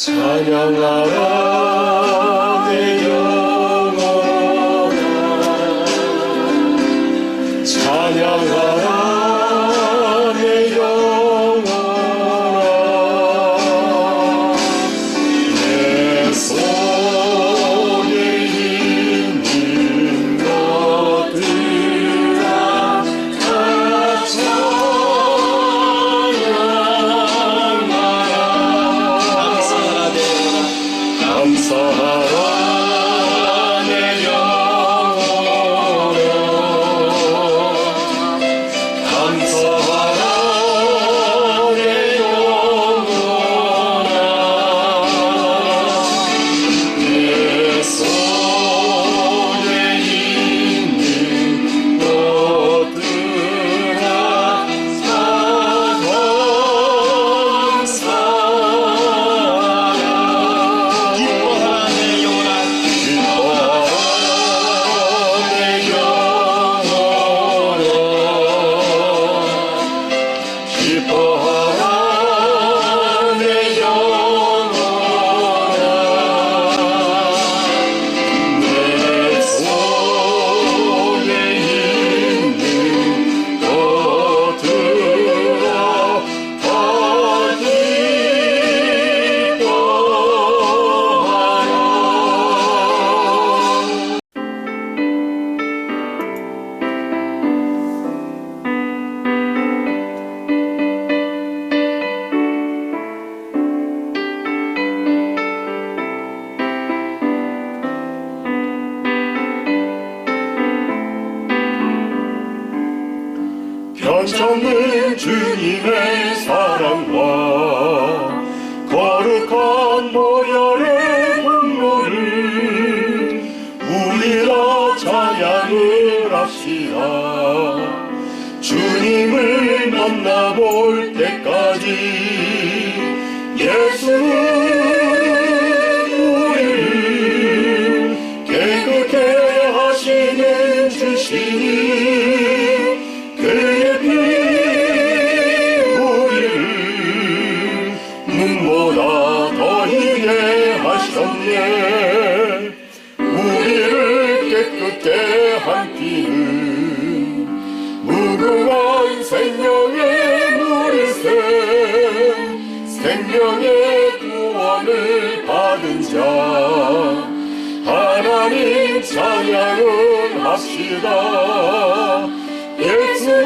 찬양하라 내 영혼아, 찬양하라 내 영혼아. 내 속에 있는 것들아 다 감사하라 내 영혼아, 감사하라 내 영혼아. 내 손에 있는 것들아 다 감사하라. 기뻐하라 내 영혼아, 기뻐하라 내 영혼아. 내 손에 있는 것들아 다 기뻐하라. 편찮는 주님의 사랑과 거룩한 보혈의 공로를 우리가 찬양을 합시다. 주님을 만나볼 때까지 예수는 우리를 깨끗게 하시는 주시니 그의 피 우리를 눈보다 더 희게 하셨네. 우리를 깨끗게 한 피는 무궁한 생명의 물이세. 생명의 구원을 받은 자 하나님 찬양을 합시다. 예수는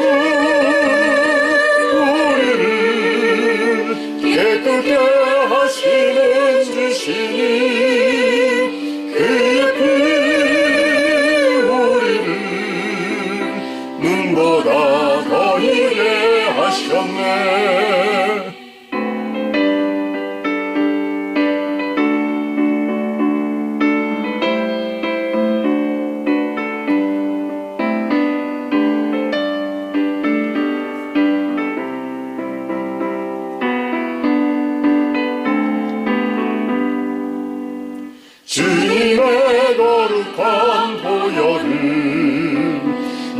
우리를 깨끗게 하시는 주시니 그의 피 우리를 눈보다 더 희게 하셨네. 주님의 거룩한 보혈을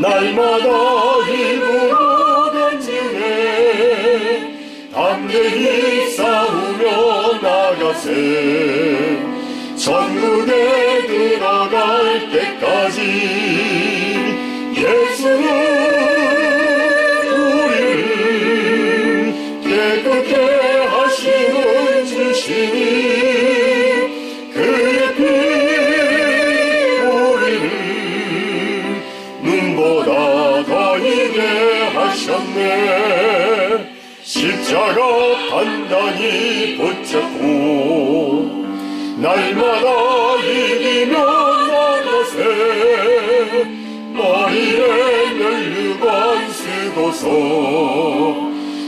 날마다 힘으로 던지네. 담대히 싸우며 나가세. 천국에 들어갈 때까지 예수는 우리를 깨끗게 하시는 주시니 그의 피 우리를 눈보다 더 희게 하셨네. 십자가 단단히 붙잡고 날마다 이기며 나가세. 머리에 면류관 쓰고서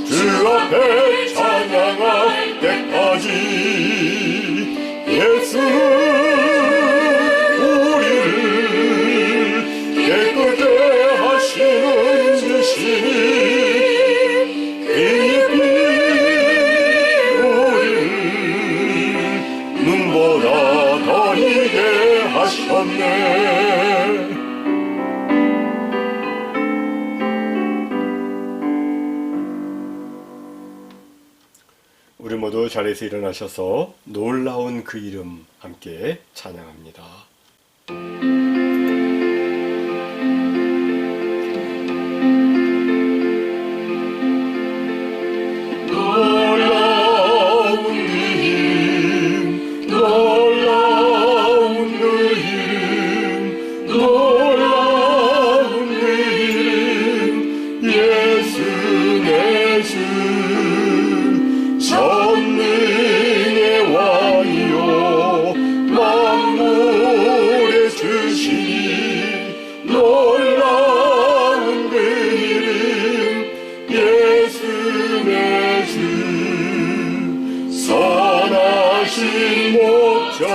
주 앞에 찬양할 때까지 예수는 우리를 깨끗게 하시는 주시니 그의 피 우리를 눈보다 더 희게 하셨네. 우리 모두 자리에서 일어나셔서 놀라운 그 이름 함께 찬양합니다. 놀라운 그 이름, 놀라운 그 이름, 놀라운 그 이름, 예수 내 주, 전능의 왕이요 만물의 주시니, 놀라운 그 이름, 예수 내 주, 선하신 목자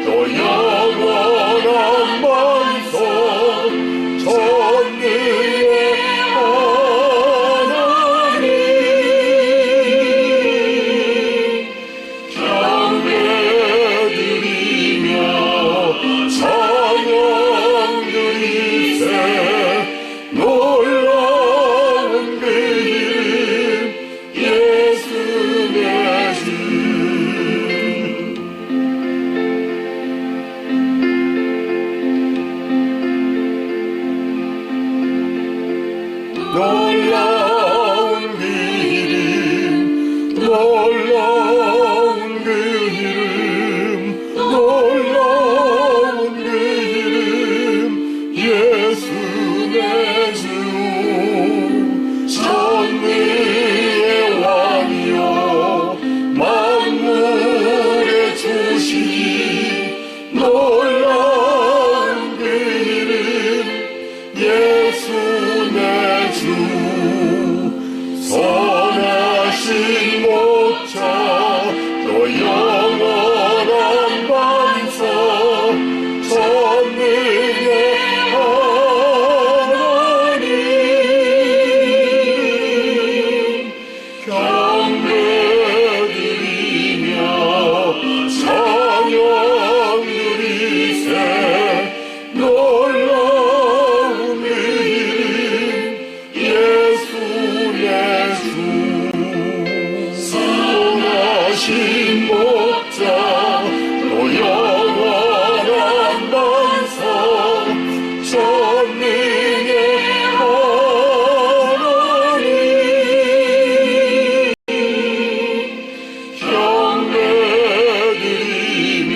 또 영원한 만성, 전능의 하나님, 경배드리며 찬양 드리세, 놀라운 그 이름, 예수 내 주. 놀라운 그 이름, 놀라운 그 이름, 놀라운 그 이름, 예수 내 주, 전능의 왕이요 만물의 주시니, 놀라운 그 이름, 예수 내 주, 선하신 목자 또 영원한 반석, 전능의 하나님, 경배드리며 찬양 드리세, 놀라운 그 이름, 예수 내 주, 선하신 목자 또 영원한 반석, 전능의 하나님, 경배드리며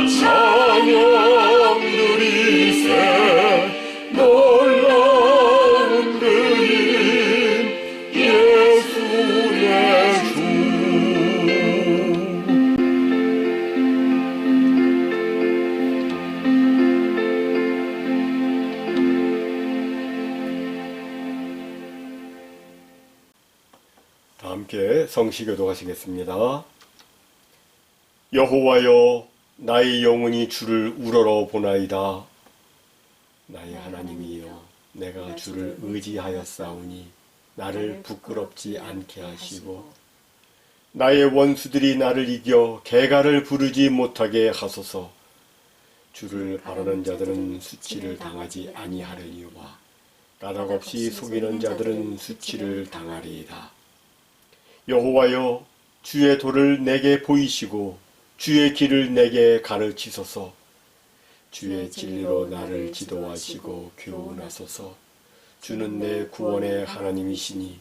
찬양 드리세, 놀라운 그 이름, 예수 내 주. 다 함께 성시교도 하시겠습니다. 여호와여, 나의 영혼이 주를 우러러 보나이다. 나의 하나님이여, 내가 주를 의지하였사오니 나를 부끄럽지 않게 하시고 나의 원수들이 나를 이겨 개가를 부르지 못하게 하소서. 주를 바라는 자들은 수치를 당하지 아니하려니와 까닭없이 속이는 자들은 수치를 당하리이다. 여호와여, 주의 도를 내게 보이시고 주의 길을 내게 가르치소서. 주의 진리로 나를 지도하시고 교훈하소서. 주는 내 구원의 하나님이시니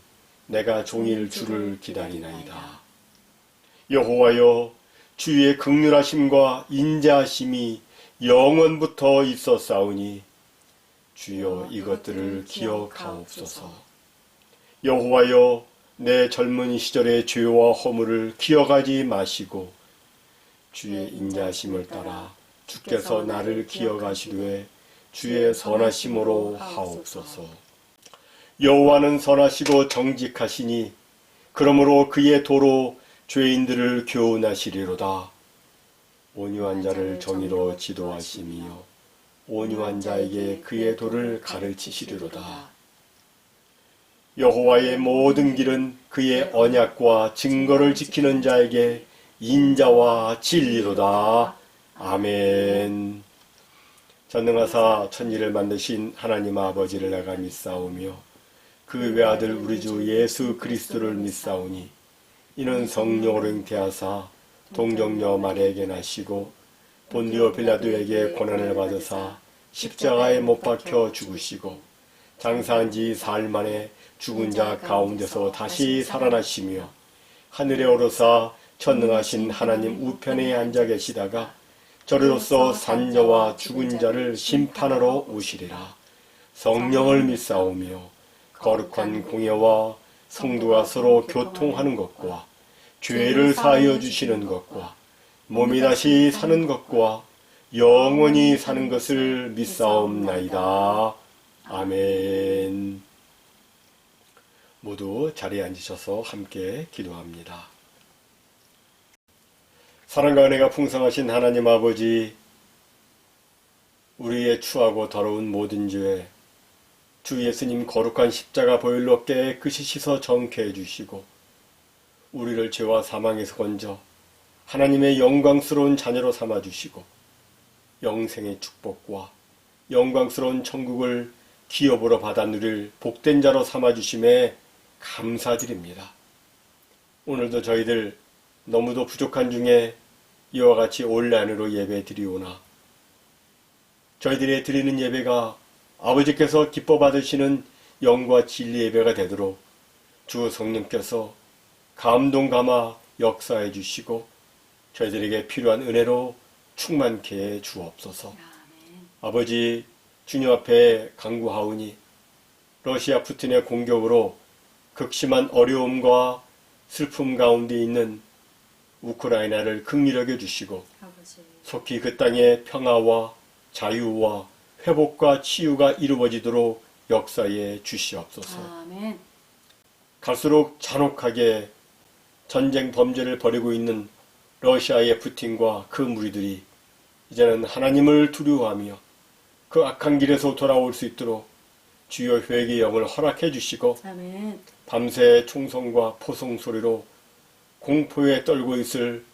내가 종일 주를 기다리나이다. 여호와여, 주의 긍휼하심과 인자하심이 영원부터 있었사오니 주여 이것들을 기억하옵소서. 여호와여, 내 젊은 시절의 죄와 허물을 기억하지 마시고 주의 인자하심을 따라 주께서 나를 기억하시되 주의 선하심으로 하옵소서. 여호와는 선하시고 정직하시니 그러므로 그의 도로 죄인들을 교훈하시리로다. 온유한 자를 정의로 지도하시며 온유한 자에게 그의 도를 가르치시리로다. 여호와의 모든 길은 그의 언약과 증거를 지키는 자에게 인자와 진리로다. 아멘. 전능하사 천지를 만드신 하나님 아버지를 내가 믿사오며 그 외아들 우리 주 예수 그리스도를 믿사오니 이는 성령으로 잉태하사 동정녀 마리아에게 나시고 본디오 빌라도에게 고난을 받으사 십자가에 못 박혀 죽으시고 장사한 지 사흘 만에 죽은 자 가운데서 다시 살아나시며 하늘에 오르사 전능하신 하나님 우편에 앉아 계시다가 저리로서 산자와 죽은 자를 심판하러 오시리라. 성령을 믿사오며 거룩한 공예와 성도가 서로 교통하는 것과 죄를 사하여 주시는 것과 몸이 다시 사는 것과 영원히 사는 것을 믿사옵나이다. 아멘. 모두 자리에 앉으셔서 함께 기도합니다. 사랑과 은혜가 풍성하신 하나님 아버지, 우리의 추하고 더러운 모든 죄, 주 예수님 거룩한 십자가 보혈로 깨끗이 씻어 정케해 주시고 우리를 죄와 사망에서 건져 하나님의 영광스러운 자녀로 삼아 주시고 영생의 축복과 영광스러운 천국을 기업으로 받아 누릴 복된 자로 삼아 주심에 감사드립니다. 오늘도 저희들 너무도 부족한 중에 이와 같이 온라인으로 예배 드리오나 저희들이 드리는 예배가 아버지께서 기뻐 받으시는 영과 진리 예배가 되도록 주 성령께서 감동 감아 역사해 주시고 저희들에게 필요한 은혜로 충만케 해 주옵소서. 아버지, 주님 앞에 간구하오니 러시아 푸틴의 공격으로 극심한 어려움과 슬픔 가운데 있는 우크라이나를 긍휼히 여겨 주시고 속히 그 땅의 평화와 자유와 회복과 치유가 이루어지도록 역사해 주시옵소서. 아멘. 갈수록 잔혹하게 전쟁 범죄를 벌이고 있는 러시아의 푸틴과 그 무리들이 이제는 하나님을 두려워하며 그 악한 길에서 돌아올 수 있도록 주여 회개의 영을 허락해 주시고 아멘. 밤새 총성과 포성 소리로 공포에 떨고 있을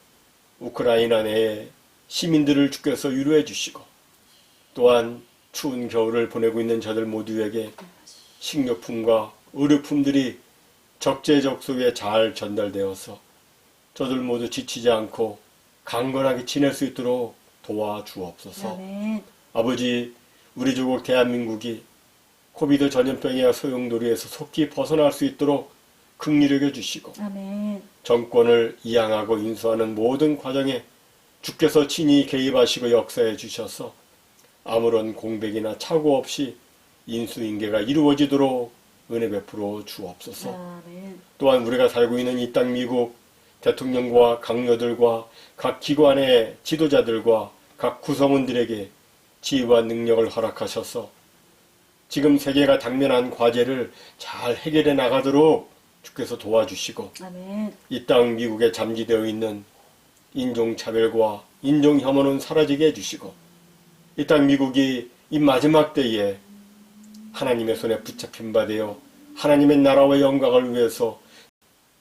우크라이나 내의 시민들을 주께서 위로해 주시고 또한 추운 겨울을 보내고 있는 저들 모두에게 식료품과 의료품들이 적재적소에 잘 전달되어서 저들 모두 지치지 않고 강건하게 지낼 수 있도록 도와주옵소서. 아멘. 아버지, 우리 조국 대한민국이 코비드 전염병의 소용돌이에서 속히 벗어날 수 있도록 긍휼히 여겨 주시고 아멘. 정권을 이양하고 인수하는 모든 과정에 주께서 친히 개입하시고 역사해 주셔서 아무런 공백이나 착오 없이 인수인계가 이루어지도록 은혜 베풀어 주옵소서. 아멘. 또한 우리가 살고 있는 이 땅 미국 대통령과 강요들과 각 기관의 지도자들과 각 구성원들에게 지혜와 능력을 허락하셔서 지금 세계가 당면한 과제를 잘 해결해 나가도록 주께서 도와주시고 아멘. 이 땅 미국에 잠지되어 있는 인종차별과 인종혐오는 사라지게 해주시고 이 땅 미국이 이 마지막 때에 하나님의 손에 붙잡힌 바 되어 하나님의 나라와 영광을 위해서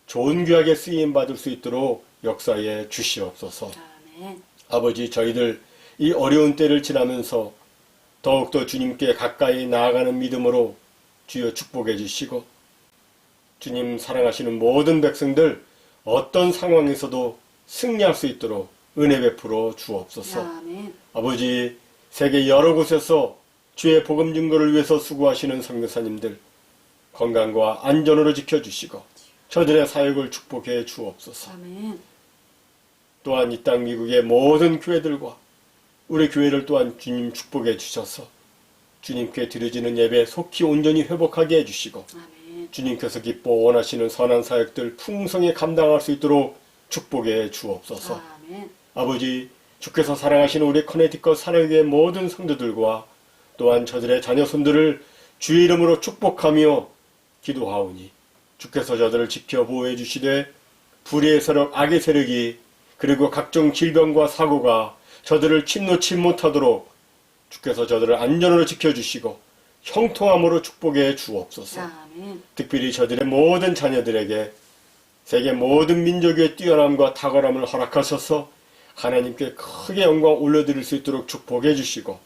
좋은 귀하게 쓰임받을 수 있도록 역사해 주시옵소서. 아멘. 아버지, 저희들 이 어려운 때를 지나면서 더욱더 주님께 가까이 나아가는 믿음으로 주여 축복해 주시고 주님 사랑하시는 모든 백성들 어떤 상황에서도 승리할 수 있도록 은혜 베풀어 주옵소서. 아멘. 아버지, 세계 여러 곳에서 주의 복음 증거를 위해서 수고하시는 선교사님들 건강과 안전으로 지켜주시고 저들의 사역을 축복해 주옵소서. 아멘. 또한 이 땅 미국의 모든 교회들과 우리 교회를 또한 주님 축복해 주셔서 주님께 드려지는 예배 속히 온전히 회복하게 해주시고 아멘. 주님께서 기뻐 원하시는 선한 사역들 풍성히 감당할 수 있도록 축복해 주옵소서. 아멘. 아버지, 주께서 사랑하시는 우리 커네티컷 사랑교회 모든 성도들과 또한 저들의 자녀손들을 주의 이름으로 축복하며 기도하오니 주께서 저들을 지켜 보호해 주시되 불의의 세력, 악의 세력이 그리고 각종 질병과 사고가 저들을 침노치 못하도록 주께서 저들을 안전으로 지켜주시고 형통함으로 축복해 주옵소서. 아멘. 특별히 저들의 모든 자녀들에게 세계 모든 민족의 뛰어남과 탁월함을 허락하셔서 하나님께 크게 영광 올려드릴 수 있도록 축복해 주시고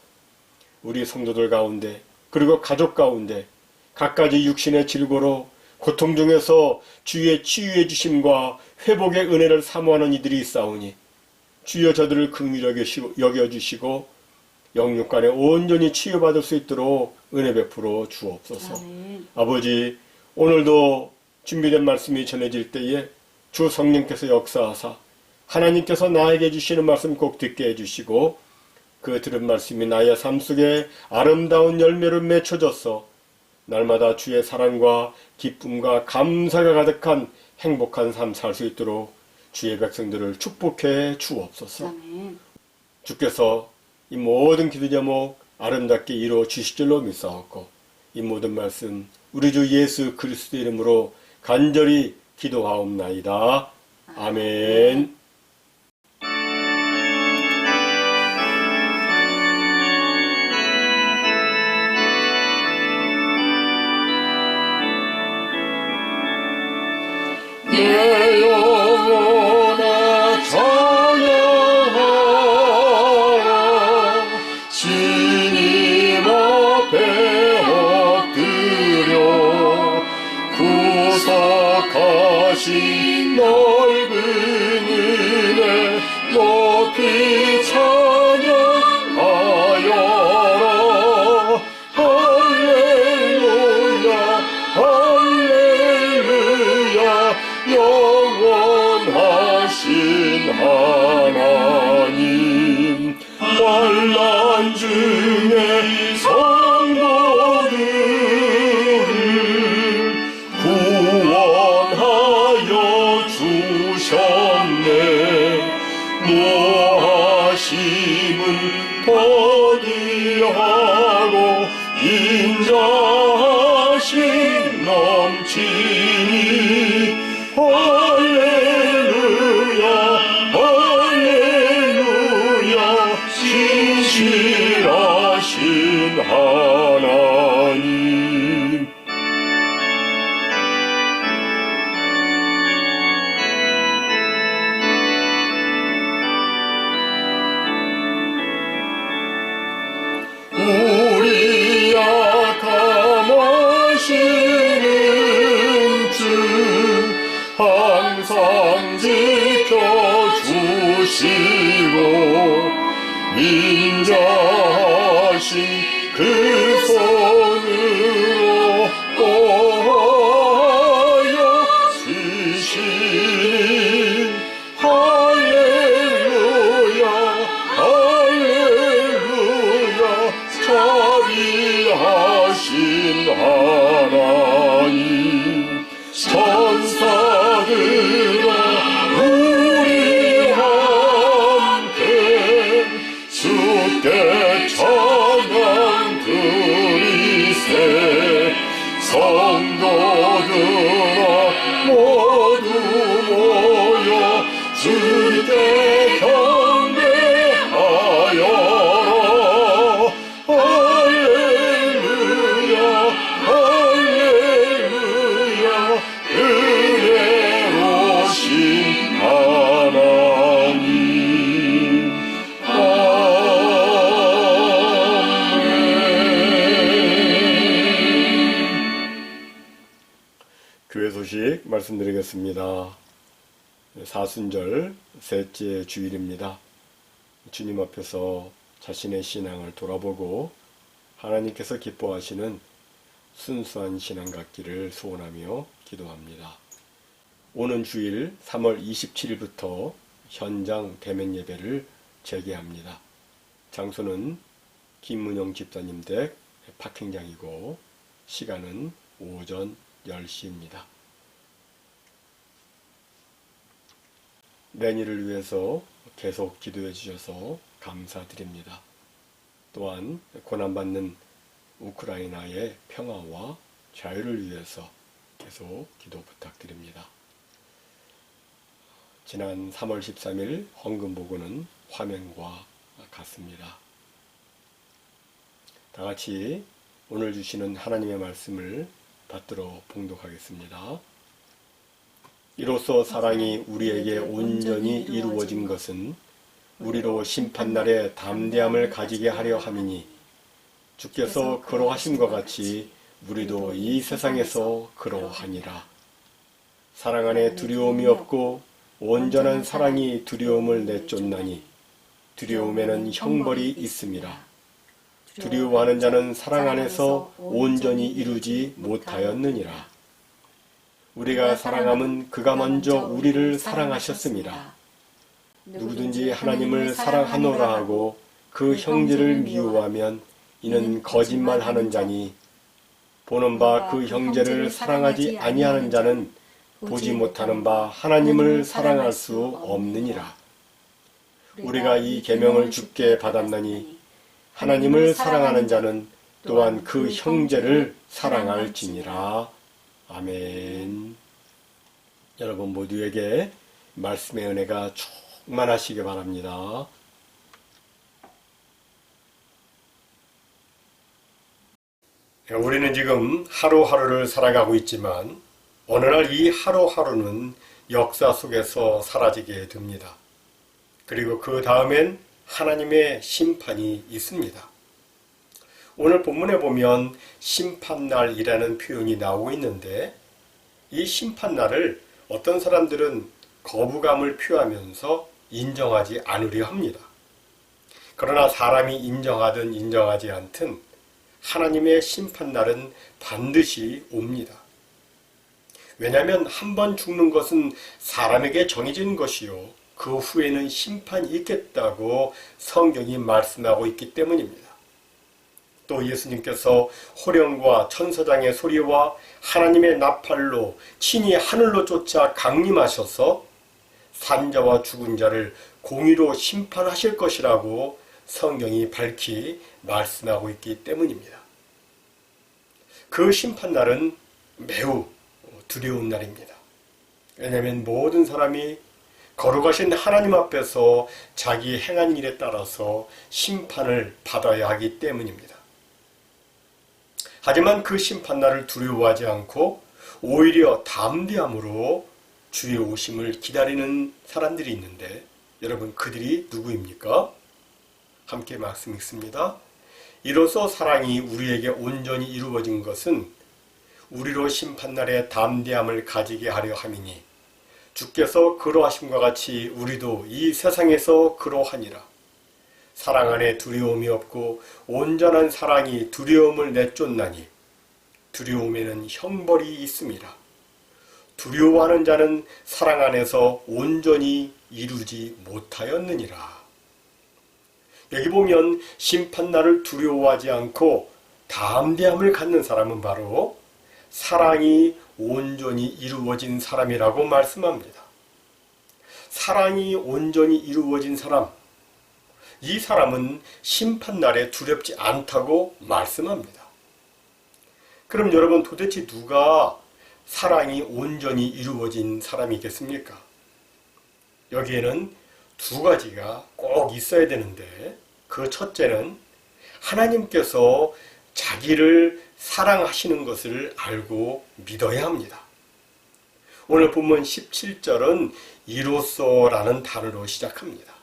우리 성도들 가운데 그리고 가족 가운데 갖가지 육신의 질고로 고통 중에서 주의 치유해 주심과 회복의 은혜를 사모하는 이들이 있사오니 주여 저들을 긍휼히 여겨주시고 영육간에 온전히 치유받을 수 있도록 은혜 베풀어 주옵소서. 아멘. 아버지, 오늘도 준비된 말씀이 전해질 때에 주 성령께서 역사하사 하나님께서 나에게 주시는 말씀 꼭 듣게 해주시고 그 들은 말씀이 나의 삶 속에 아름다운 열매를 맺혀져서 날마다 주의 사랑과 기쁨과 감사가 가득한 행복한 삶 살 수 있도록 주의 백성들을 축복해 주옵소서. 아멘. 주께서 이 모든 기도 제목 아름답게 이루어 주실 줄로 믿사옵고 이 모든 말씀 우리 주 예수 그리스도 이름으로 간절히 기도하옵나이다. 아멘. 내 영혼아 찬양하라 주님 앞에 엎드려 구속하신 넓은 은혜 높이 찬양하여라 할렐루야 할렐루야 영원하신 하나님 환난 중에 성도들을 구원하여 주셨네 노하심은 더디하고 인자하심 넘치니 할렐루야 할렐루야 신실하신 하나님 우리 약함하시는 주 항상 지켜주시고 인자하신 그 손으로 보호하여 주시니 할렐루야 할렐루야 자비하신 하나님 천사들아 우리 함께 주께 찬양 드리세 성도들아 모두 모여 주께 경배하여라 할렐루야 할렐루야 은혜로신 하나님 교회 소식 말씀드리겠습니다. 사순절 셋째 주일입니다. 주님 앞에서 자신의 신앙을 돌아보고 하나님께서 기뻐하시는 순수한 신앙 갖기를 소원하며 기도합니다. 오는 주일 3월 27일부터 현장 대면 예배를 재개합니다. 장소는 김문영 집사님 댁 파킹장이고 시간은 오전 10시입니다. 내일을 위해서 계속 기도해 주셔서 감사드립니다. 또한 고난받는 우크라이나의 평화와 자유를 위해서 계속 기도 부탁드립니다. 지난 3월 13일 헌금 보고는 화면과 같습니다. 다 같이 오늘 주시는 하나님의 말씀을 받들어 봉독하겠습니다. 이로써 사랑이 우리에게 온전히 이루어진 것은 우리로 심판날에 담대함을 가지게 하려 함이니 주께서 그러하심과 같이 우리도 이 세상에서 그러하니라. 사랑 안에 두려움이 없고 온전한 사랑이 두려움을 내쫓나니 두려움에는 형벌이 있음이라. 두려워하는 자는 사랑 안에서 온전히 이루지 못하였느니라. 우리가 사랑함은 그가 먼저 우리를 사랑하셨음이라. 누구든지 하나님을 사랑하노라 하고 그 형제를 미워하면 이는 거짓말하는 자니 보는 바 그 형제를 사랑하지 아니하는 자는 보지 못하는 바 하나님을 사랑할 수 없느니라. 우리가 이 계명을 주께 받았나니 하나님을 사랑하는 자는 또한 그 형제를 사랑할지니라. 아멘. 여러분 모두에게 말씀의 은혜가 충만하시기 바랍니다. 우리는 지금 하루하루를 살아가고 있지만 어느 날 이 하루하루는 역사 속에서 사라지게 됩니다. 그리고 그 다음엔 하나님의 심판이 있습니다. 오늘 본문에 보면 심판날이라는 표현이 나오고 있는데 이 심판날을 어떤 사람들은 거부감을 표하면서 인정하지 않으려 합니다. 그러나 사람이 인정하든 인정하지 않든 하나님의 심판날은 반드시 옵니다. 왜냐하면 한 번 죽는 것은 사람에게 정해진 것이요 그 후에는 심판이 있겠다고 성경이 말씀하고 있기 때문입니다. 또 예수님께서 호령과 천사장의 소리와 하나님의 나팔로 친히 하늘로 쫓아 강림하셔서 산자와 죽은 자를 공의로 심판하실 것이라고 성경이 밝히 말씀하고 있기 때문입니다. 그 심판날은 매우 두려운 날입니다. 왜냐하면 모든 사람이 거룩하신 하나님 앞에서 자기 행한 일에 따라서 심판을 받아야 하기 때문입니다. 하지만 그 심판날을 두려워하지 않고 오히려 담대함으로 주의 오심을 기다리는 사람들이 있는데 여러분 그들이 누구입니까? 함께 말씀 읽습니다. 이로써 사랑이 우리에게 온전히 이루어진 것은 우리로 심판날에 담대함을 가지게 하려 함이니 주께서 그러하심과 같이 우리도 이 세상에서 그러하니라. 사랑 안에 두려움이 없고 온전한 사랑이 두려움을 내쫓나니 두려움에는 형벌이 있음이라. 두려워하는 자는 사랑 안에서 온전히 이루지 못하였느니라. 여기 보면 심판날을 두려워하지 않고 담대함을 갖는 사람은 바로 사랑이 온전히 이루어진 사람이라고 말씀합니다. 사랑이 온전히 이루어진 사람, 이 사람은 심판날에 두렵지 않다고 말씀합니다. 그럼 여러분 도대체 누가 사랑이 온전히 이루어진 사람이겠습니까? 여기에는 두 가지가 꼭 있어야 되는데 그 첫째는 하나님께서 자기를 사랑하시는 것을 알고 믿어야 합니다. 오늘 본문 17절은 이로써라는 단어로 시작합니다.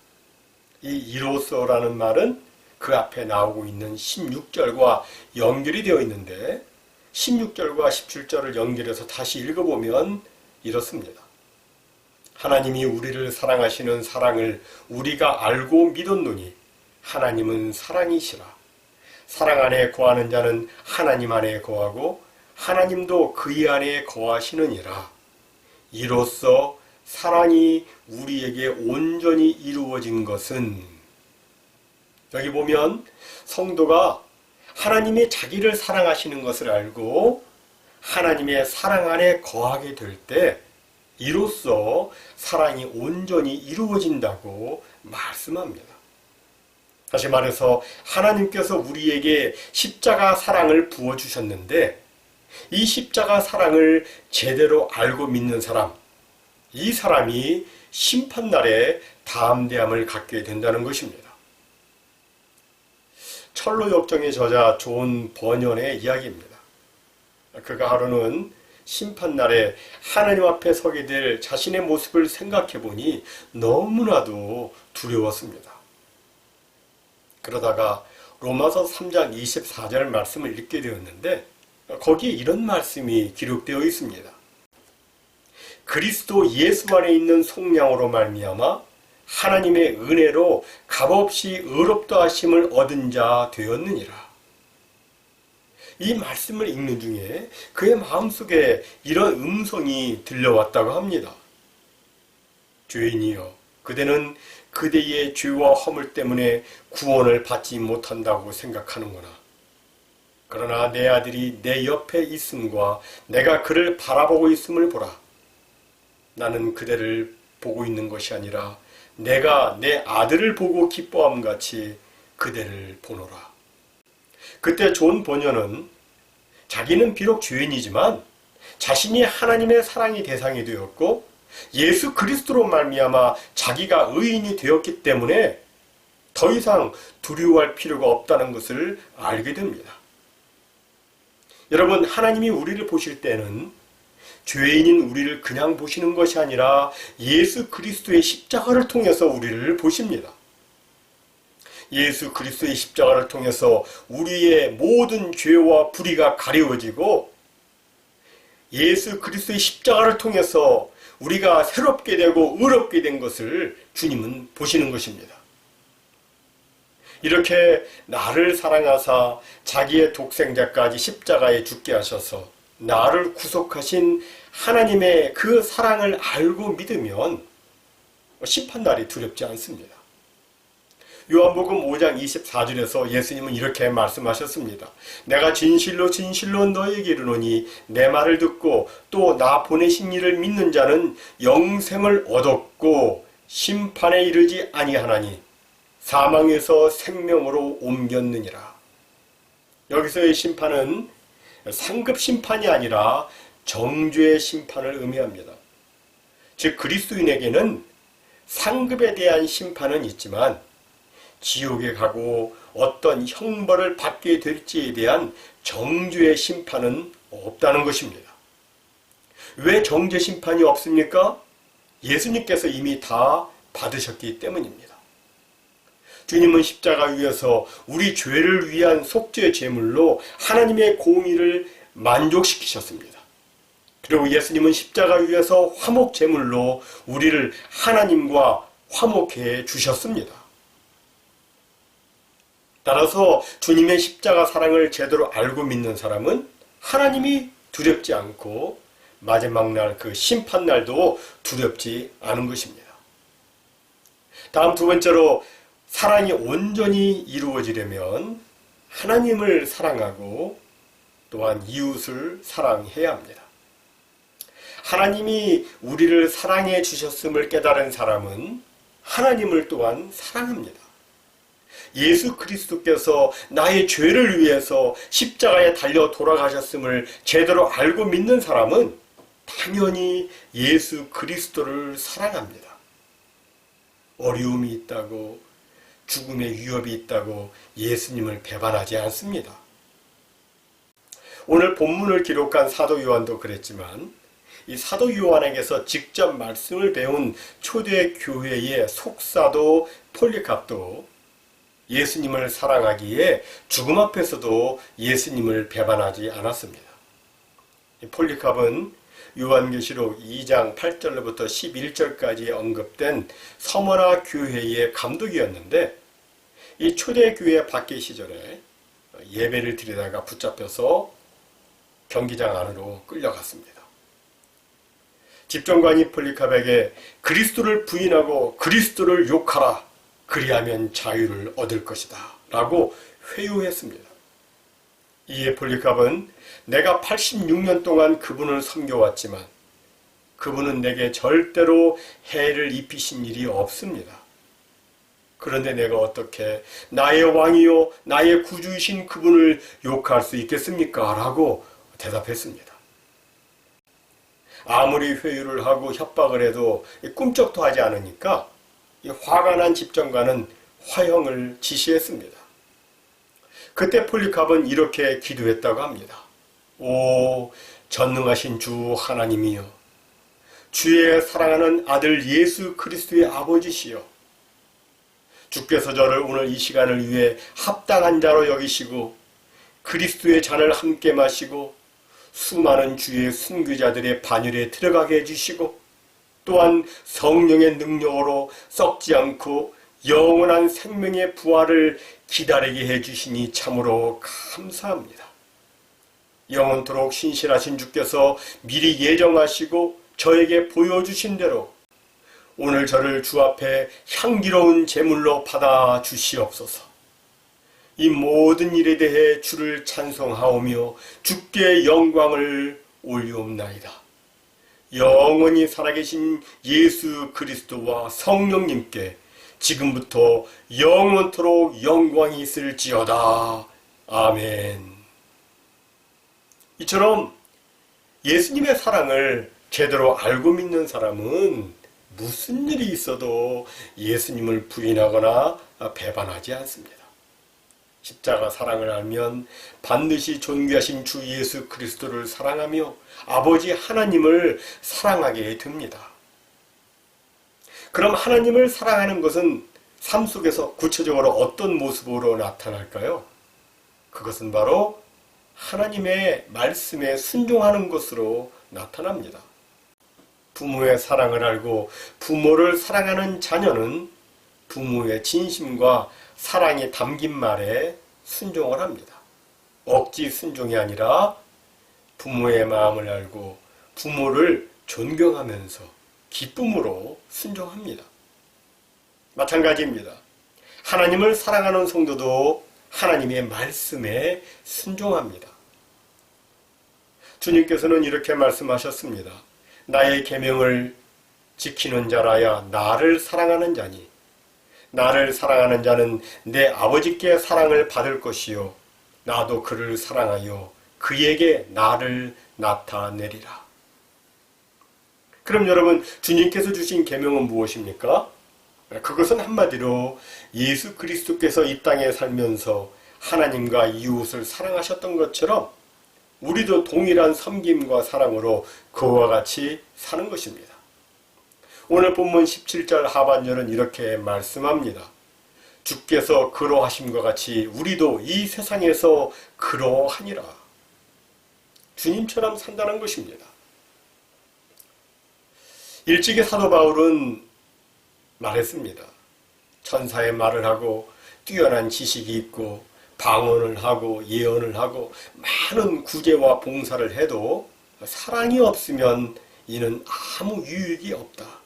이 이로써라는 말은 그 앞에 나오고 있는 16절과 연결이 되어 있는데 16절과 17절을 연결해서 다시 읽어보면 이렇습니다. 하나님이 우리를 사랑하시는 사랑을 우리가 알고 믿었노니 하나님은 사랑이시라. 사랑 안에 거하는 자는 하나님 안에 거하고 하나님도 그의 안에 거하시느니라. 이로써 사랑이 우리에게 온전히 이루어진 것은 여기 보면 성도가 하나님이 자기를 사랑하시는 것을 알고 하나님의 사랑 안에 거하게 될 때 이로써 사랑이 온전히 이루어진다고 말씀합니다. 다시 말해서 하나님께서 우리에게 십자가 사랑을 부어주셨는데 이 십자가 사랑을 제대로 알고 믿는 사람, 이 사람이 심판날에 담대함을 갖게 된다는 것입니다. 철로역정의 저자 존 버년의 이야기입니다. 그가 하루는 심판날에 하나님 앞에 서게 될 자신의 모습을 생각해 보니 너무나도 두려웠습니다. 그러다가 로마서 3장 24절 말씀을 읽게 되었는데 거기에 이런 말씀이 기록되어 있습니다. 그리스도 예수 안에 있는 속량으로 말미암아 하나님의 은혜로 값없이 의롭다 하심을 얻은 자 되었느니라. 이 말씀을 읽는 중에 그의 마음속에 이런 음성이 들려왔다고 합니다. 죄인이여, 그대는 그대의 죄와 허물 때문에 구원을 받지 못한다고 생각하는구나. 그러나 내 아들이 내 옆에 있음과 내가 그를 바라보고 있음을 보라. 나는 그대를 보고 있는 것이 아니라 내가 내 아들을 보고 기뻐함 같이 그대를 보노라. 그때 존 번연은 자기는 비록 죄인이지만 자신이 하나님의 사랑의 대상이 되었고 예수 그리스도로 말미암아 자기가 의인이 되었기 때문에 더 이상 두려워할 필요가 없다는 것을 알게 됩니다. 여러분, 하나님이 우리를 보실 때는 죄인인 우리를 그냥 보시는 것이 아니라 예수 그리스도의 십자가를 통해서 우리를 보십니다. 예수 그리스도의 십자가를 통해서 우리의 모든 죄와 불의가 가려워지고 예수 그리스도의 십자가를 통해서 우리가 새롭게 되고 의롭게 된 것을 주님은 보시는 것입니다. 이렇게 나를 사랑하사 자기의 독생자까지 십자가에 죽게 하셔서 나를 구속하신 하나님의 그 사랑을 알고 믿으면 심판날이 두렵지 않습니다. 요한복음 5장 24절에서 예수님은 이렇게 말씀하셨습니다. 내가 진실로 진실로 너희에게 이르노니 내 말을 듣고 또 나 보내신 이를 믿는 자는 영생을 얻었고 심판에 이르지 아니하나니 사망에서 생명으로 옮겼느니라. 여기서의 심판은 상급 심판이 아니라 정죄의 심판을 의미합니다. 즉 그리스도인에게는 상급에 대한 심판은 있지만 지옥에 가고 어떤 형벌을 받게 될지에 대한 정죄의 심판은 없다는 것입니다. 왜 정죄 심판이 없습니까? 예수님께서 이미 다 받으셨기 때문입니다. 주님은 십자가 위에서 우리 죄를 위한 속죄 제물로 하나님의 공의를 만족시키셨습니다. 그리고 예수님은 십자가 위에서 화목 제물로 우리를 하나님과 화목해 주셨습니다. 따라서 주님의 십자가 사랑을 제대로 알고 믿는 사람은 하나님이 두렵지 않고 마지막 날 그 심판날도 두렵지 않은 것입니다. 다음 두 번째로 사랑이 온전히 이루어지려면 하나님을 사랑하고 또한 이웃을 사랑해야 합니다. 하나님이 우리를 사랑해 주셨음을 깨달은 사람은 하나님을 또한 사랑합니다. 예수 그리스도께서 나의 죄를 위해서 십자가에 달려 돌아가셨음을 제대로 알고 믿는 사람은 당연히 예수 그리스도를 사랑합니다. 어려움이 있다고 죽음의 위협이 있다고 예수님을 배반하지 않습니다. 오늘 본문을 기록한 사도 요한도 그랬지만 이 사도 요한에게서 직접 말씀을 배운 초대 교회의 속사도 폴리캅도 예수님을 사랑하기에 죽음 앞에서도 예수님을 배반하지 않았습니다. 폴리캅은 요한계시록 2장 8절로부터 11절까지 언급된 서머나 교회의 감독이었는데 이 초대교회 박해 시절에 예배를 드리다가 붙잡혀서 경기장 안으로 끌려갔습니다. 집정관이 폴리캅에게 그리스도를 부인하고 그리스도를 욕하라. 그리하면 자유를 얻을 것이다. 라고 회유했습니다. 이에 폴리캅은 내가 86년 동안 그분을 섬겨왔지만 그분은 내게 절대로 해를 입히신 일이 없습니다. 그런데 내가 어떻게 나의 왕이요 나의 구주이신 그분을 욕할 수 있겠습니까? 라고 대답했습니다. 아무리 회유를 하고 협박을 해도 꿈쩍도 하지 않으니까 화가 난 집정관은 화형을 지시했습니다. 그때 폴리캅은 이렇게 기도했다고 합니다. 오 전능하신 주 하나님이여, 주의 사랑하는 아들 예수 그리스도의 아버지시여, 주께서 저를 오늘 이 시간을 위해 합당한 자로 여기시고 그리스도의 잔을 함께 마시고 수많은 주의 순교자들의 반열에 들어가게 해주시고 또한 성령의 능력으로 썩지 않고 영원한 생명의 부활을 기다리게 해주시니 참으로 감사합니다. 영원토록 신실하신 주께서 미리 예정하시고 저에게 보여주신 대로 오늘 저를 주 앞에 향기로운 제물로 받아 주시옵소서. 이 모든 일에 대해 주를 찬송하오며 주께 영광을 올리옵나이다. 영원히 살아계신 예수 그리스도와 성령님께 지금부터 영원토록 영광이 있을지어다. 아멘. 이처럼 예수님의 사랑을 제대로 알고 믿는 사람은 무슨 일이 있어도 예수님을 부인하거나 배반하지 않습니다. 십자가 사랑을 알면 반드시 존귀하신 주 예수 그리스도를 사랑하며 아버지 하나님을 사랑하게 됩니다. 그럼 하나님을 사랑하는 것은 삶 속에서 구체적으로 어떤 모습으로 나타날까요? 그것은 바로 하나님의 말씀에 순종하는 것으로 나타납니다. 부모의 사랑을 알고 부모를 사랑하는 자녀는 부모의 진심과 사랑이 담긴 말에 순종을 합니다. 억지 순종이 아니라 부모의 마음을 알고 부모를 존경하면서 기쁨으로 순종합니다. 마찬가지입니다. 하나님을 사랑하는 성도도 하나님의 말씀에 순종합니다. 주님께서는 이렇게 말씀하셨습니다. 나의 계명을 지키는 자라야 나를 사랑하는 자니 나를 사랑하는 자는 내 아버지께 사랑을 받을 것이요 나도 그를 사랑하여 그에게 나를 나타내리라. 그럼 여러분, 주님께서 주신 계명은 무엇입니까? 그것은 한마디로 예수 그리스도께서 이 땅에 살면서 하나님과 이웃을 사랑하셨던 것처럼 우리도 동일한 섬김과 사랑으로 그와 같이 사는 것입니다. 오늘 본문 17절 하반절은 이렇게 말씀합니다. 주께서 그러하심과 같이 우리도 이 세상에서 그러하니라. 주님처럼 산다는 것입니다. 일찍이 사도 바울은 말했습니다. 천사의 말을 하고 뛰어난 지식이 있고 방언을 하고 예언을 하고 많은 구제와 봉사를 해도 사랑이 없으면 이는 아무 유익이 없다.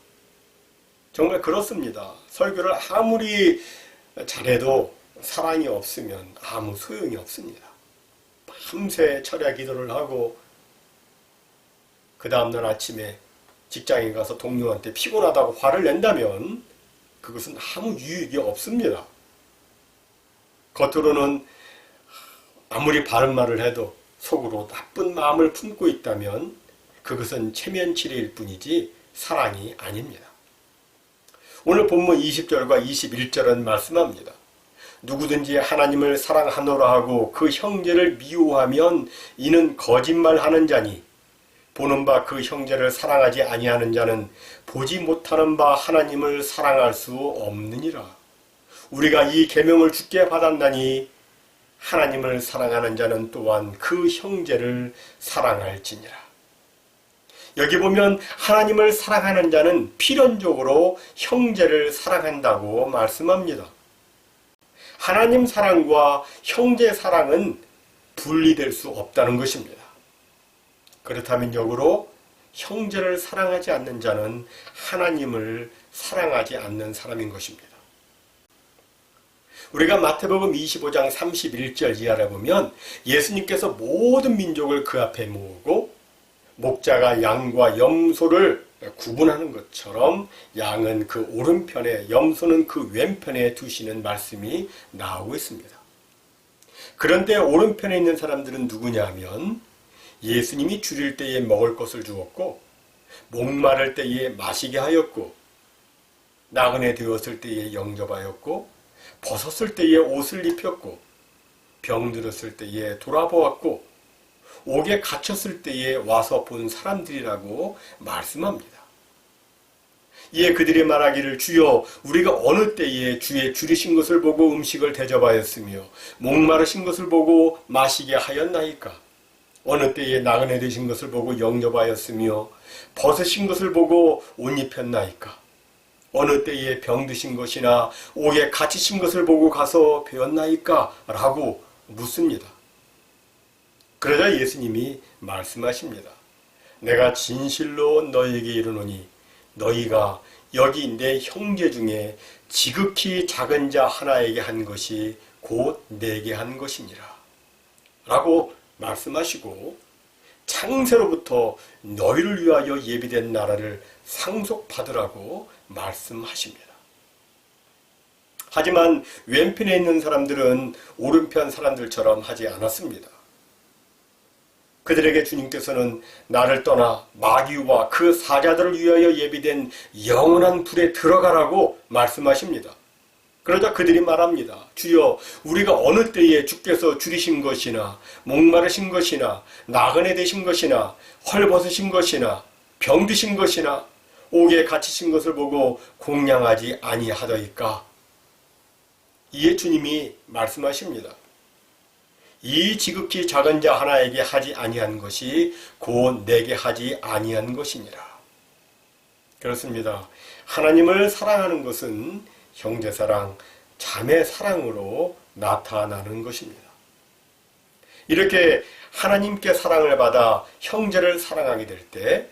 정말 그렇습니다. 설교를 아무리 잘해도 사랑이 없으면 아무 소용이 없습니다. 밤새 철야 기도를 하고 그 다음날 아침에 직장에 가서 동료한테 피곤하다고 화를 낸다면 그것은 아무 유익이 없습니다. 겉으로는 아무리 바른 말을 해도 속으로 나쁜 마음을 품고 있다면 그것은 체면치레일 뿐이지 사랑이 아닙니다. 오늘 본문 20절과 21절은 말씀합니다. 누구든지 하나님을 사랑하노라 하고 그 형제를 미워하면 이는 거짓말하는 자니 보는 바 그 형제를 사랑하지 아니하는 자는 보지 못하는 바 하나님을 사랑할 수 없느니라. 우리가 이 계명을 주께 받았나니 하나님을 사랑하는 자는 또한 그 형제를 사랑할지니라. 여기 보면 하나님을 사랑하는 자는 필연적으로 형제를 사랑한다고 말씀합니다. 하나님 사랑과 형제 사랑은 분리될 수 없다는 것입니다. 그렇다면 역으로 형제를 사랑하지 않는 자는 하나님을 사랑하지 않는 사람인 것입니다. 우리가 마태복음 25장 31절 이하를 보면 예수님께서 모든 민족을 그 앞에 모으고 목자가 양과 염소를 구분하는 것처럼 양은 그 오른편에 염소는 그 왼편에 두시는 말씀이 나오고 있습니다. 그런데 오른편에 있는 사람들은 누구냐 하면 예수님이 줄일 때에 먹을 것을 주었고 목마를 때에 마시게 하였고 나그네 되었을 때에 영접하였고 벗었을 때에 옷을 입혔고 병들었을 때에 돌아보았고 옥에 갇혔을 때에 와서 본 사람들이라고 말씀합니다. 이에 그들이 말하기를 주여 우리가 어느 때에 주의 줄이신 것을 보고 음식을 대접하였으며 목마르신 것을 보고 마시게 하였나이까? 어느 때에 나그네 되신 것을 보고 영접하였으며 벗으신 것을 보고 옷 입혔나이까? 어느 때에 병드신 것이나 옥에 갇히신 것을 보고 가서 배웠나이까? 라고 묻습니다. 그러자 예수님이 말씀하십니다. 내가 진실로 너희에게 이르노니 너희가 여기 내 형제 중에 지극히 작은 자 하나에게 한 것이 곧 내게 한 것이니라. 라고 말씀하시고 창세로부터 너희를 위하여 예비된 나라를 상속받으라고 말씀하십니다. 하지만 왼편에 있는 사람들은 오른편 사람들처럼 하지 않았습니다. 그들에게 주님께서는 나를 떠나 마귀와 그 사자들을 위하여 예비된 영원한 불에 들어가라고 말씀하십니다. 그러자 그들이 말합니다. 주여 우리가 어느 때에 주께서 줄이신 것이나 목마르신 것이나 나그네 되신 것이나 헐벗으신 것이나 병드신 것이나 옥에 갇히신 것을 보고 공양하지 아니하더이까? 이에 주님이 말씀하십니다. 이 지극히 작은 자 하나에게 하지 아니한 것이 곧 내게 하지 아니한 것이니라. 그렇습니다. 하나님을 사랑하는 것은 형제사랑, 자매사랑으로 나타나는 것입니다. 이렇게 하나님께 사랑을 받아 형제를 사랑하게 될 때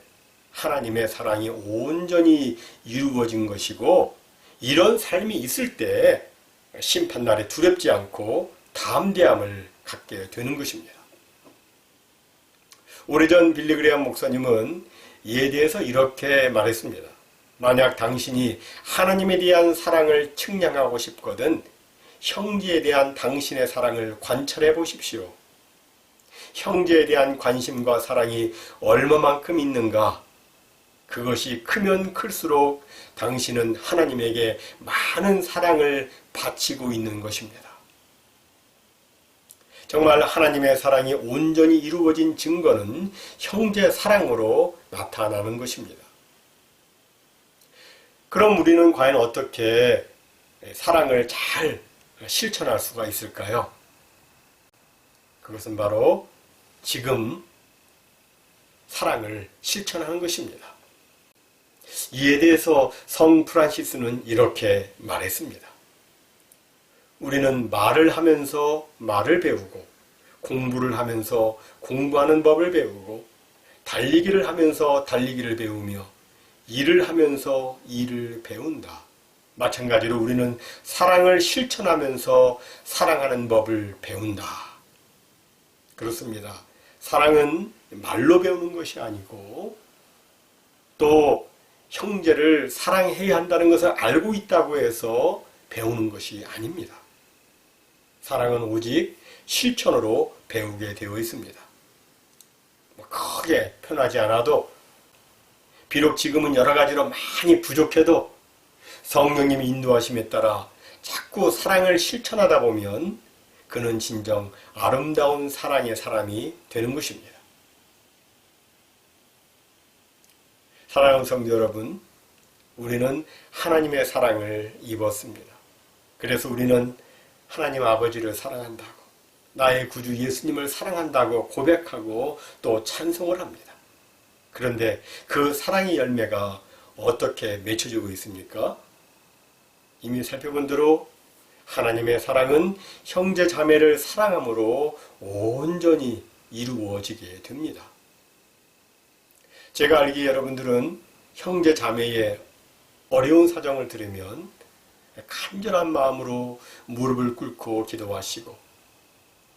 하나님의 사랑이 온전히 이루어진 것이고, 이런 삶이 있을 때 심판날에 두렵지 않고 담대함을 갖게 되는 것입니다. 오래전 빌리그레암 목사님은 이에 대해서 이렇게 말했습니다. 만약 당신이 하나님에 대한 사랑을 측량하고 싶거든 형제에 대한 당신의 사랑을 관찰해 보십시오. 형제에 대한 관심과 사랑이 얼마만큼 있는가? 그것이 크면 클수록 당신은 하나님에게 많은 사랑을 바치고 있는 것입니다. 정말 하나님의 사랑이 온전히 이루어진 증거는 형제 사랑으로 나타나는 것입니다. 그럼 우리는 과연 어떻게 사랑을 잘 실천할 수가 있을까요? 그것은 바로 지금 사랑을 실천하는 것입니다. 이에 대해서 성 프란시스는 이렇게 말했습니다. 우리는 말을 하면서 말을 배우고, 공부를 하면서 공부하는 법을 배우고, 달리기를 하면서 달리기를 배우며, 일을 하면서 일을 배운다. 마찬가지로 우리는 사랑을 실천하면서 사랑하는 법을 배운다. 그렇습니다. 사랑은 말로 배우는 것이 아니고, 또 형제를 사랑해야 한다는 것을 알고 있다고 해서 배우는 것이 아닙니다. 사랑은 오직 실천으로 배우게 되어 있습니다. 크게 편하지 않아도, 비록 지금은 여러 가지로 많이 부족해도 성령님의 인도하심에 따라 자꾸 사랑을 실천하다 보면 그는 진정 아름다운 사랑의 사람이 되는 것입니다. 사랑하는 성도 여러분, 우리는 하나님의 사랑을 입었습니다. 그래서 우리는 하나님 아버지를 사랑한다고, 나의 구주 예수님을 사랑한다고 고백하고 또 찬송을 합니다. 그런데 그 사랑의 열매가 어떻게 맺혀지고 있습니까? 이미 살펴본 대로 하나님의 사랑은 형제 자매를 사랑함으로 온전히 이루어지게 됩니다. 제가 알기에 여러분들은 형제 자매의 어려운 사정을 들으면 간절한 마음으로 무릎을 꿇고 기도하시고,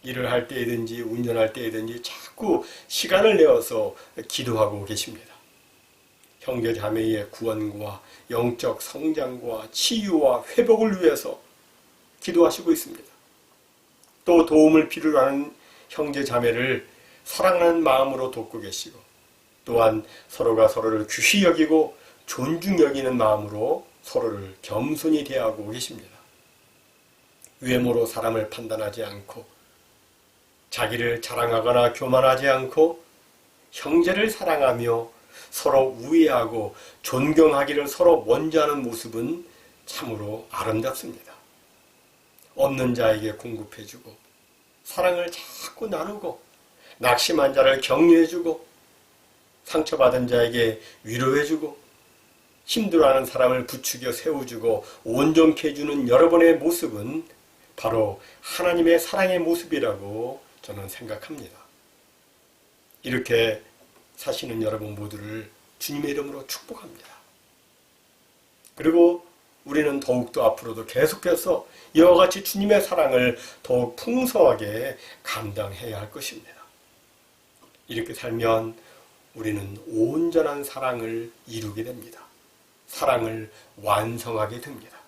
일을 할 때이든지 운전할 때이든지 자꾸 시간을 내어서 기도하고 계십니다. 형제 자매의 구원과 영적 성장과 치유와 회복을 위해서 기도하시고 있습니다. 또 도움을 필요로 하는 형제 자매를 사랑하는 마음으로 돕고 계시고, 또한 서로가 서로를 귀히 여기고 존중 여기는 마음으로 서로를 겸손히 대하고 계십니다. 외모로 사람을 판단하지 않고, 자기를 자랑하거나 교만하지 않고, 형제를 사랑하며 서로 우애하고 존경하기를 서로 원조하는 모습은 참으로 아름답습니다. 없는 자에게 공급해주고 사랑을 자꾸 나누고 낙심한 자를 격려해주고 상처받은 자에게 위로해주고 힘들어하는 사람을 부추겨 세워주고 온전케 해주는 여러분의 모습은 바로 하나님의 사랑의 모습이라고 저는 생각합니다. 이렇게 사시는 여러분 모두를 주님의 이름으로 축복합니다. 그리고 우리는 더욱더 앞으로도 계속해서 이와 같이 주님의 사랑을 더욱 풍성하게 감당해야 할 것입니다. 이렇게 살면 우리는 온전한 사랑을 이루게 됩니다. 사랑을 완성하게 됩니다.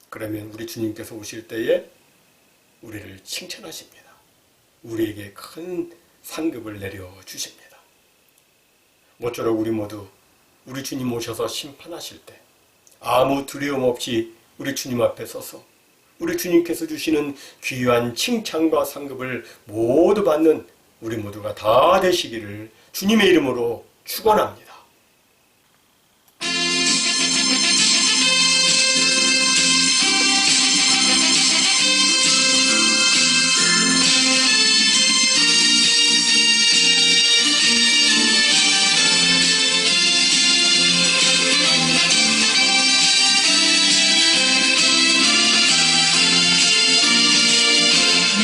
그러면 우리 주님께서 오실 때에 우리를 칭찬하십니다. 우리에게 큰 상급을 내려주십니다. 모쪼록 우리 모두 우리 주님 오셔서 심판하실 때 아무 두려움 없이 우리 주님 앞에 서서 우리 주님께서 주시는 귀한 칭찬과 상급을 모두 받는 우리 모두가 다 되시기를 주님의 이름으로 축원합니다.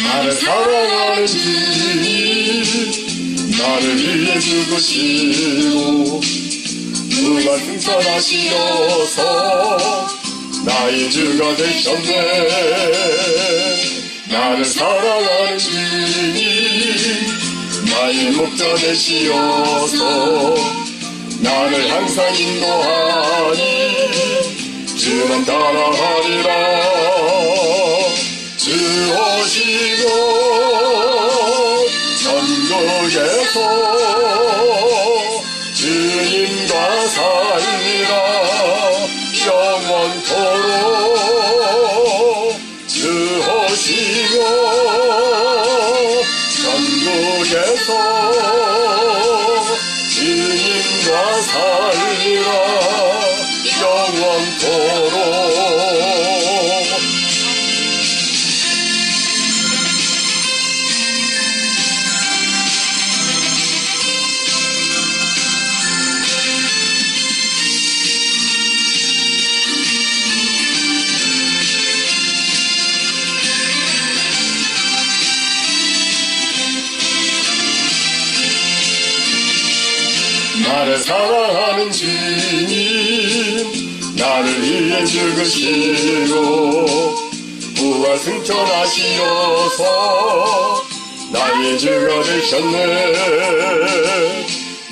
나를 사랑하는 주님 나를 위해 죽으시고 무한 승천하시어서 나의 주가 되셨네. 나를 사랑하는 주님 나의 목자 되시어서 나를 항상 인도하니 주만 따라하리라. 주 오시고 천국에서 주님과 살리라. 영원토록 주 오시고 천국에서 주님과 살리라. 영원토록 나를 사랑하는 주님 나를 위해 죽으시고 부활 승천하시어서 나의 주가 되셨네.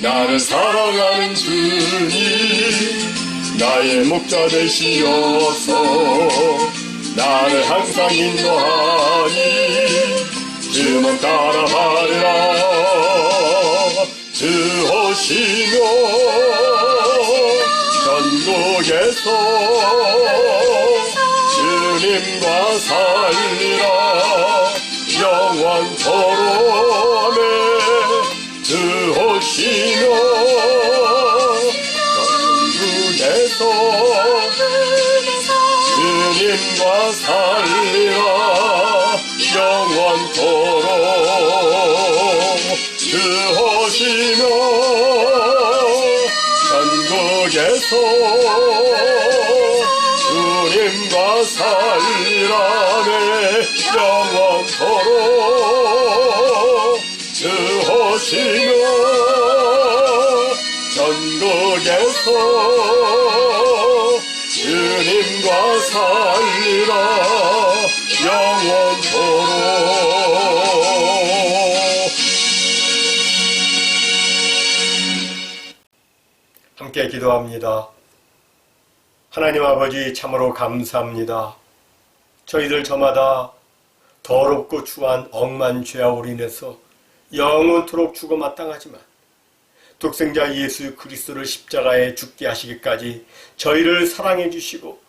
나를 사랑하는 주님 나의 목자 되시어서 나를 항상 인도하니 주만 따라하리라. 주 오시고 천국에서 주님과 살리라. 영원토록 아멘. 주 오시고 천국에서 주님과 살리라. 영원토록 주 오시며 천국에서 주님과 살리라네. 영원토록 주 오시며 천국에서 주님과 살리라. 영원토록 함께 기도합니다. 하나님 아버지 참으로 감사합니다. 저희들 저마다 더럽고 추한 억만 죄악으로 인해서 영원토록 죽어 마땅하지만 독생자 예수 그리스도를 십자가에 죽게 하시기까지 저희를 사랑해 주시고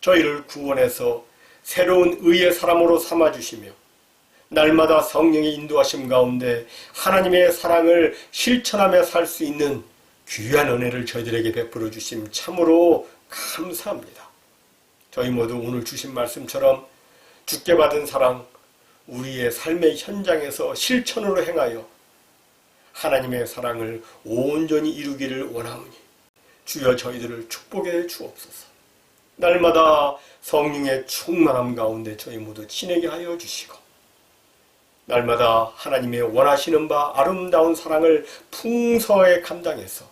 저희를 구원해서 새로운 의의 사람으로 삼아주시며 날마다 성령의 인도하심 가운데 하나님의 사랑을 실천하며 살 수 있는 귀한 은혜를 저희들에게 베풀어 주심 참으로 감사합니다. 저희 모두 오늘 주신 말씀처럼 주께 받은 사랑, 우리의 삶의 현장에서 실천으로 행하여 하나님의 사랑을 온전히 이루기를 원하오니 주여 저희들을 축복해 주옵소서. 날마다 성령의 충만함 가운데 저희 모두 지내게 하여 주시고 날마다 하나님의 원하시는 바 아름다운 사랑을 풍성하게 감당해서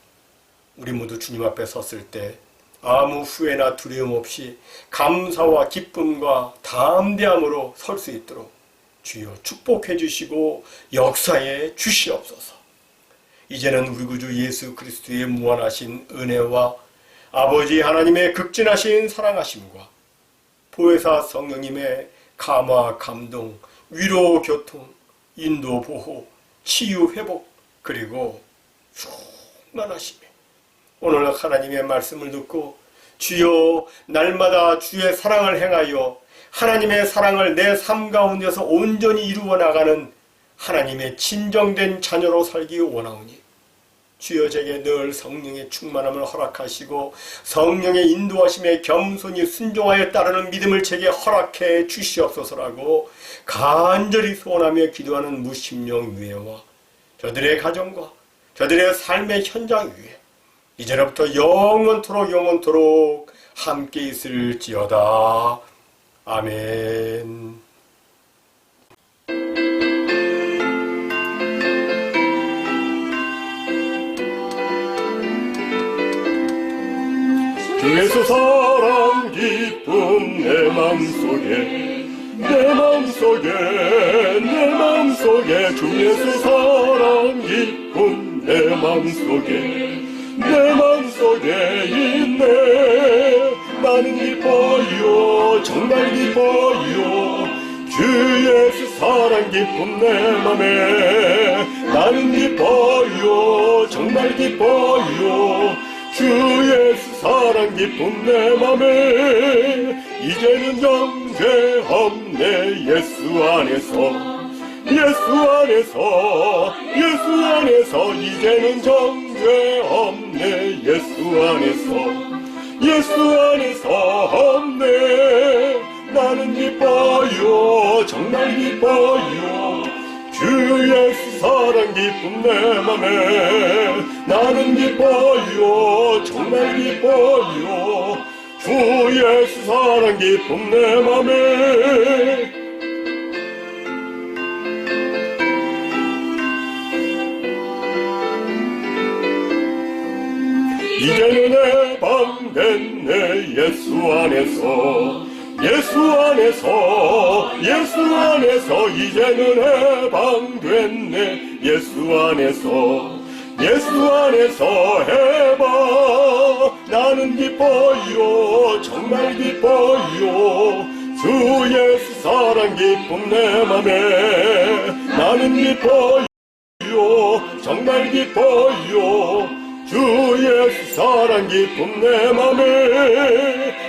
우리 모두 주님 앞에 섰을 때 아무 후회나 두려움 없이 감사와 기쁨과 담대함으로 설 수 있도록 주여 축복해 주시고 역사해 주시옵소서. 이제는 우리 구주 예수 그리스도의 무한하신 은혜와 아버지 하나님의 극진하신 사랑하심과 보혜사 성령님의 감화 감동, 위로 교통, 인도 보호, 치유 회복, 그리고 충만하심에 오늘 하나님의 말씀을 듣고 주여 날마다 주의 사랑을 행하여 하나님의 사랑을 내 삶 가운데서 온전히 이루어 나가는 하나님의 진정된 자녀로 살기 원하오니 주여 제게 늘 성령의 충만함을 허락하시고 성령의 인도하심에 겸손히 순종하여 따르는 믿음을 제게 허락해 주시옵소서라고 간절히 소원하며 기도하는 무심령 위에와 저들의 가정과 저들의 삶의 현장 위에 이제로부터 영원토록 함께 있을지어다. 아멘. 주 예수 사랑 기쁨 내 맘속에 주 예수 사랑 기쁨 내 맘속에 있네. 나는 기뻐요 정말 기뻐요 주 예수 사랑 기쁨 내 맘에. 나는 기뻐요 정말 기뻐요 주 예수 사랑 기쁨 내 맘에. 이제는 정죄 없네 예수 안에서 이제는 정죄 없네 예수 안에서 없네. 나는 기뻐요 정말 기뻐요 주 예수 사랑 기쁨 내 맘에. 나는 기뻐요 정말 기뻐요 주 예수 사랑 기쁨 내 맘에. 이제는 해방됐네 예수 안에서 이제는 해방됐네 예수 안에서 해방. 나는 기뻐요 정말 기뻐요 주 예수 사랑 기쁨 내 맘에. 나는 기뻐요 정말 기뻐요 주 예수 사랑 기쁨 내 맘에.